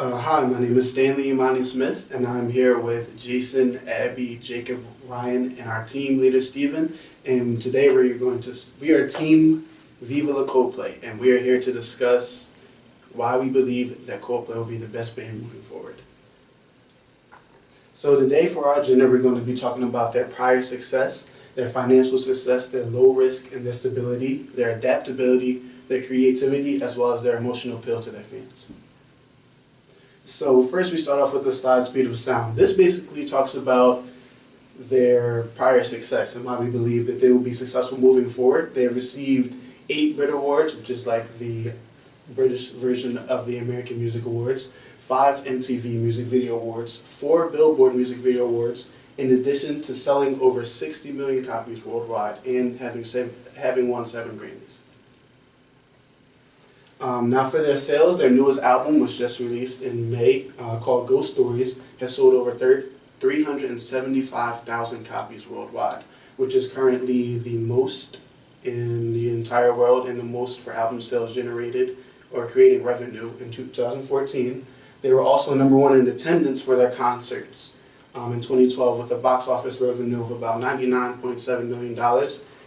Hi, my name is Stanley Imani Smith, and I'm here with Jason, Abby, Jacob, Ryan, and our team leader, Steven. And today we are Team Viva La Coldplay, and we are here to discuss why we believe that Coldplay will be the best band moving forward. So today for our agenda, we're going to be talking about their prior success, their financial success, their low risk and their stability, their adaptability, their creativity, as well as their emotional appeal to their fans. So first we start off with the slide Speed of Sound. This basically talks about their prior success and why we believe that they will be successful moving forward. They have received 8 Brit Awards, which is like the British version of the American Music Awards, 5 MTV Music Video Awards, 4 Billboard Music Video Awards, in addition to selling over 60 million copies worldwide and having won 7 Grammys. Now for their sales, their newest album, which just released in May, called Ghost Stories, has sold over 375,000 copies worldwide, which is currently the most in the entire world and the most for album sales generated or creating revenue in 2014. They were also #1 in attendance for their concerts in 2012 with a box office revenue of about $99.7 million,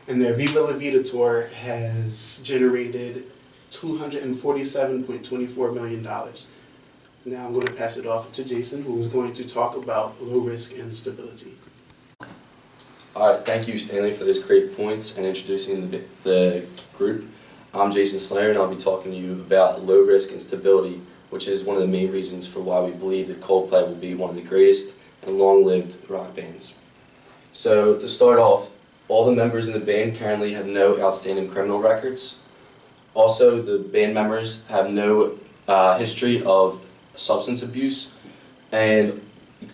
and their Viva La Vida tour has generated $247.24 million. Now I'm going to pass it off to Jason, who is going to talk about low risk and stability. Alright, thank you Stanley for those great points and introducing the group. I'm Jason Slayer and I'll be talking to you about low risk and stability, which is one of the main reasons for why we believe that Coldplay will be one of the greatest and long-lived rock bands. So to start off, all the members in the band currently have no outstanding criminal records. Also, the band members have no history of substance abuse, and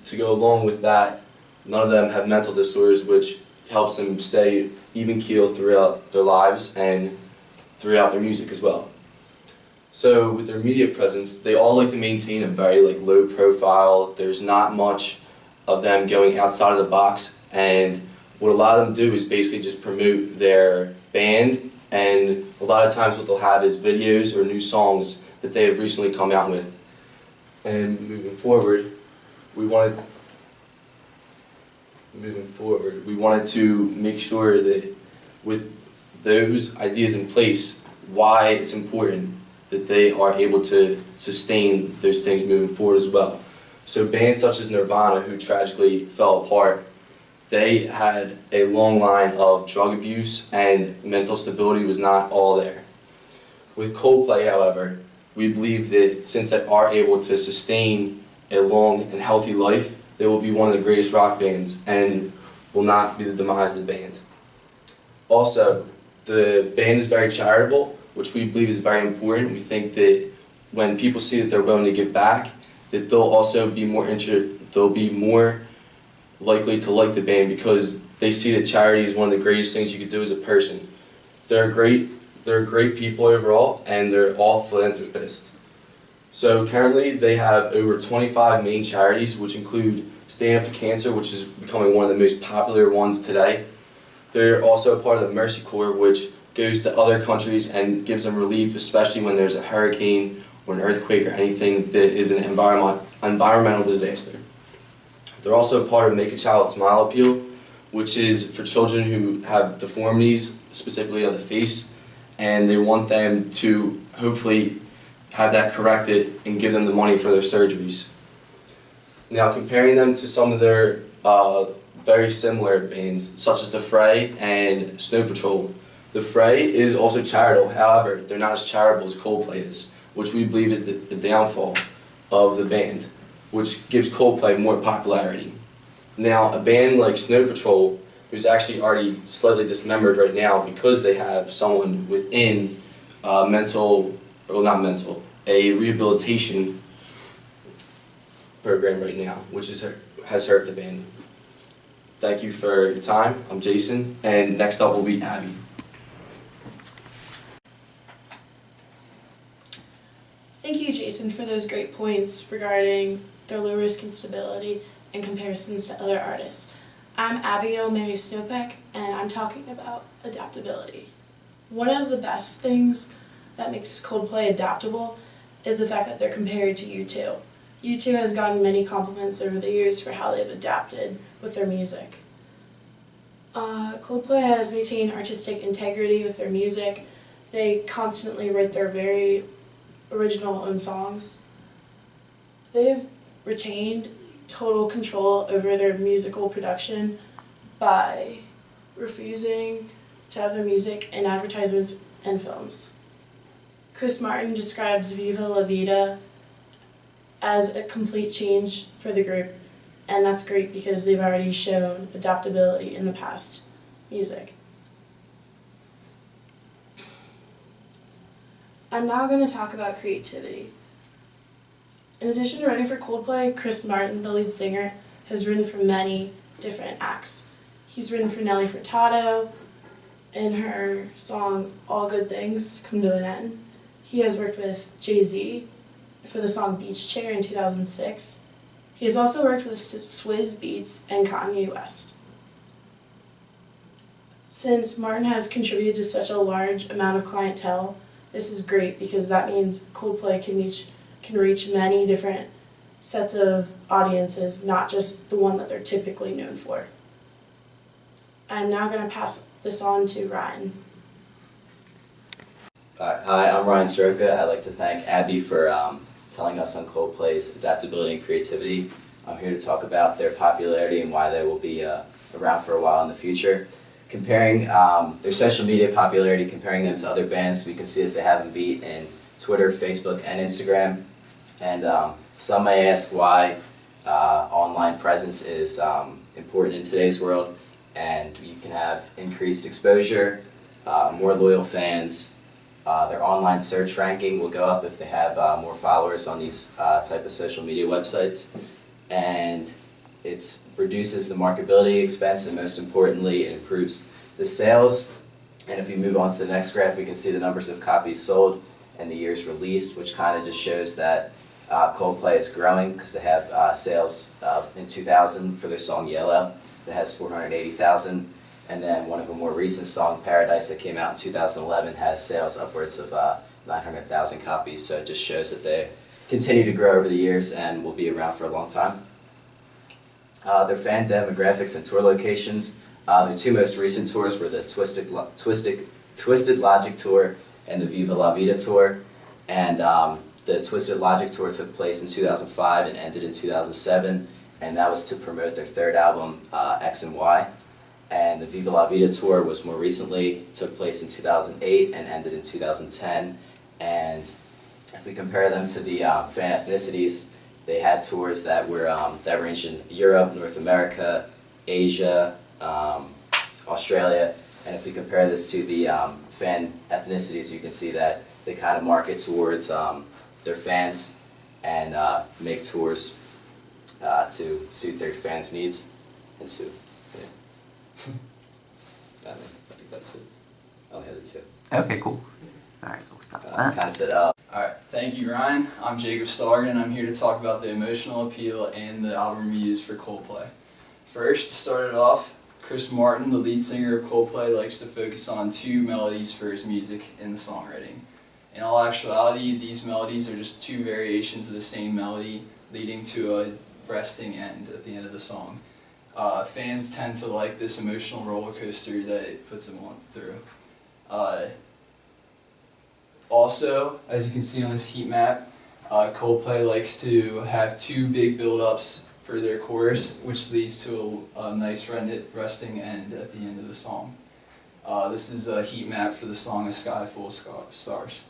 to go along with that, none of them have mental disorders, which helps them stay even-keeled throughout their lives and throughout their music as well. So with their media presence, they all like to maintain a very low profile. There's not much of them going outside of the box, and what a lot of them do is basically just promote their band, and a lot of times what they'll have is videos or new songs that they have recently come out with. And moving forward, we wanted to make sure that with those ideas in place, why it's important that they are able to sustain those things moving forward as well. So bands such as Nirvana, who tragically fell apart, they had a long line of drug abuse and mental stability was not all there. With Coldplay, however, we believe that since they are able to sustain a long and healthy life, they will be one of the greatest rock bands and will not be the demise of the band. Also, the band is very charitable, which we believe is very important. We think that when people see that they're willing to give back, that they'll also be more likely to like the band because they see that charity is one of the greatest things you could do as a person. They're great people overall, and they're all philanthropists. So currently they have over 25 main charities, which include Stand Up to Cancer, which is becoming one of the most popular ones today. They're also a part of the Mercy Corps, which goes to other countries and gives them relief, especially when there's a hurricane or an earthquake or anything that is an environmental disaster. They're also a part of Make a Child Smile Appeal, which is for children who have deformities, specifically of the face, and they want them to hopefully have that corrected and give them the money for their surgeries. Now, comparing them to some of their very similar bands, such as The Fray and Snow Patrol. The Fray is also charitable, however, they're not as charitable as Coldplay is, which we believe is the downfall of the band, which gives Coldplay more popularity. Now, a band like Snow Patrol, who's actually already slightly dismembered right now because they have someone within a rehabilitation program right now, which has hurt the band. Thank you for your time. I'm Jason, and next up will be Abby. Thank you, Jason, for those great points regarding their low risk and stability in comparisons to other artists. I'm Abigail Mary Snowpeck, and I'm talking about adaptability. One of the best things that makes Coldplay adaptable is the fact that they're compared to U2. U2 has gotten many compliments over the years for how they've adapted with their music. Coldplay has maintained artistic integrity with their music. They constantly write their very original own songs. They've retained total control over their musical production by refusing to have their music in advertisements and films. Chris Martin describes Viva La Vida as a complete change for the group, and that's great because they've already shown adaptability in the past music. I'm now going to talk about creativity. In addition to writing for Coldplay, Chris Martin, the lead singer, has written for many different acts. He's written for Nelly Furtado in her song All Good Things Come to an End. He has worked with Jay-Z for the song Beach Chair in 2006. He has also worked with Swizz Beatz and Kanye West. Since Martin has contributed to such a large amount of clientele, this is great because that means Coldplay can reach many different sets of audiences, not just the one that they're typically known for. I'm now going to pass this on to Ryan. Hi, I'm Ryan Stroka. I'd like to thank Abby for telling us on Coldplay's adaptability and creativity. I'm here to talk about their popularity and why they will be around for a while in the future. Comparing their social media popularity, comparing them to other bands, we can see that they have them beat in Twitter, Facebook, and Instagram. And some may ask why online presence is important in today's world, and you can have increased exposure, more loyal fans. Their online search ranking will go up if they have more followers on these type of social media websites, and it reduces the marketability expense, and most importantly, it improves the sales. And if we move on to the next graph, we can see the numbers of copies sold and the years released, which kind of just shows that Coldplay is growing because they have sales in 2000 for their song Yellow that has 480,000. And then one of the more recent songs, Paradise, that came out in 2011, has sales upwards of 900,000 copies. So it just shows that they continue to grow over the years and will be around for a long time. Their fan demographics and tour locations. Their two most recent tours were the Twisted Logic Tour and the Viva La Vida Tour. And the Twisted Logic Tour took place in 2005 and ended in 2007. And that was to promote their third album, X and Y. And the Viva La Vida Tour was more recently, took place in 2008 and ended in 2010. And if we compare them to the fan ethnicities, they had tours that were that ranged in Europe, North America, Asia, Australia. And if we compare this to the fan ethnicities, you can see that they kind of market towards their fans and make tours to suit their fans' needs and to. I think that's it. I only had the two. Okay, cool. Alright, so we'll stop at that. Kind of said, Alright, thank you Ryan. I'm Jacob Stargan and I'm here to talk about the emotional appeal and the album reviews for Coldplay. First, to start it off, Chris Martin, the lead singer of Coldplay, likes to focus on two melodies for his music in the songwriting. In all actuality, these melodies are just two variations of the same melody leading to a resting end at the end of the song. Fans tend to like this emotional roller coaster that it puts them on through. Also, as you can see on this heat map, Coldplay likes to have two big build-ups for their chorus, which leads to a nice resting end at the end of the song. This is a heat map for the song A Sky Full of Stars.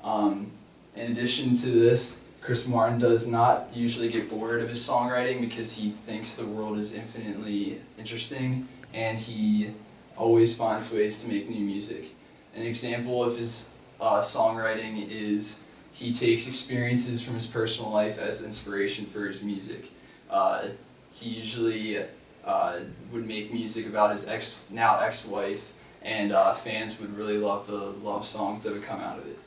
In addition to this, Chris Martin does not usually get bored of his songwriting because he thinks the world is infinitely interesting and he always finds ways to make new music. An example of his songwriting is he takes experiences from his personal life as inspiration for his music. He usually would make music about his now ex-wife, and fans would really love the love songs that would come out of it.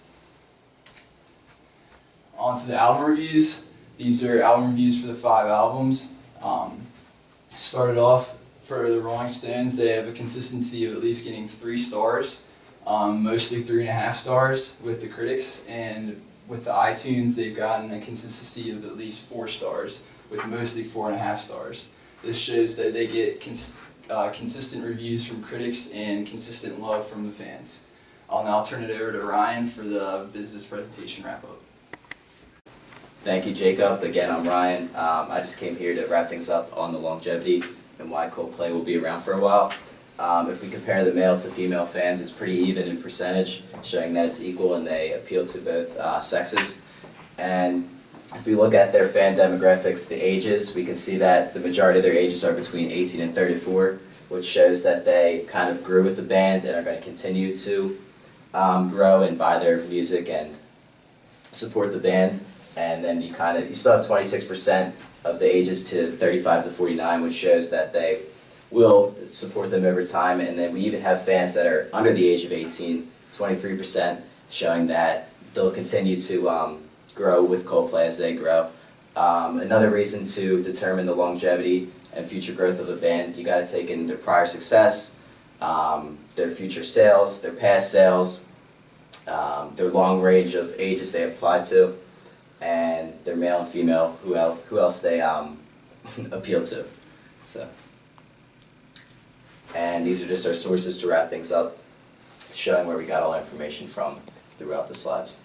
On to the album reviews. These are album reviews for the 5 albums. Started off for the Rolling Stones, they have a consistency of at least getting 3 stars, mostly 3.5 stars with the critics, and with the iTunes, they've gotten a consistency of at least 4 stars, with mostly 4.5 stars. This shows that they get consistent reviews from critics and consistent love from the fans. I'll now turn it over to Ryan for the business presentation wrap-up. Thank you, Jacob. Again, I'm Ryan. I just came here to wrap things up on the longevity and why Coldplay will be around for a while. If we compare the male to female fans, it's pretty even in percentage, showing that it's equal and they appeal to both sexes. And if we look at their fan demographics, the ages, we can see that the majority of their ages are between 18 and 34, which shows that they kind of grew with the band and are going to continue to grow and buy their music and support the band. And then you still have 26% of the ages to 35 to 49, which shows that they will support them over time. And then we even have fans that are under the age of 18, 23%, showing that they'll continue to grow with Coldplay as they grow. Another reason to determine the longevity and future growth of a band, you got to take in their prior success, their future sales, their past sales, their long range of ages they apply to, and their male and female, who else they appeal to. So, and these are just our sources to wrap things up, showing where we got all our information from throughout the slides.